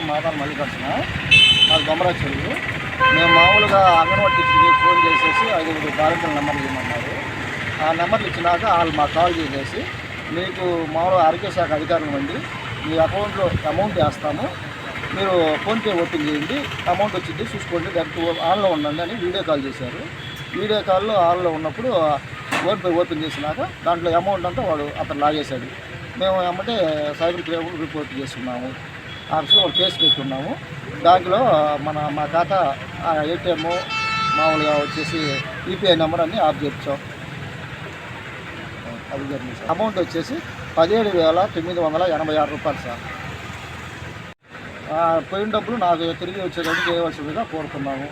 మాదాల మల్లికార్జున, మాది బొమ్మరాజు చెరువు. మేము మామూలుగా అంగన్వాడీ టీచర్కి ఫోన్ చేసేసి 5 వాలంటీర్ల నెంబర్లు ఇవ్వమన్నారు. ఆ నెంబర్లు ఇచ్చినాక వాళ్ళు మాకు కాల్ చేసేసి, మీకు మామూలుగా ఆరోగ్య శాఖ అధికారులు అండి, మీ అకౌంట్లో అమౌంట్ వేస్తాము, మీరు ఫోన్పే ఓపెన్ చేయండి, అమౌంట్ వచ్చింది చూసుకోండి, డైరెక్ట్ ఆన్లో ఉండండి అని వీడియో కాల్ చేశారు. వీడియో కాల్లో ఆన్లో ఉన్నప్పుడు ఫోన్పే ఓపెన్ చేసినాక దాంట్లో అమౌంట్ అంతా అతను లాగేశాడు. మేము ఏమంటే సైబర్ క్రైమ్ రిపోర్ట్ చేస్తున్నాము, ఆఫీస్లో ఒక కేసు పెట్టున్నాము. దాంట్లో మా ఖాతా ఏటీఎం మామూలుగా వచ్చేసి యూపీఐ నెంబర్ అన్నీ ఆఫ్ చేయించాం. అది జరిగింది సార్. అమౌంట్ వచ్చేసి 17,986 రూపాయలు సార్. పోయిన డబ్బులు నాకు తిరిగి వచ్చేటప్పుడు చేయవలసిందిగా కోరుతున్నాము.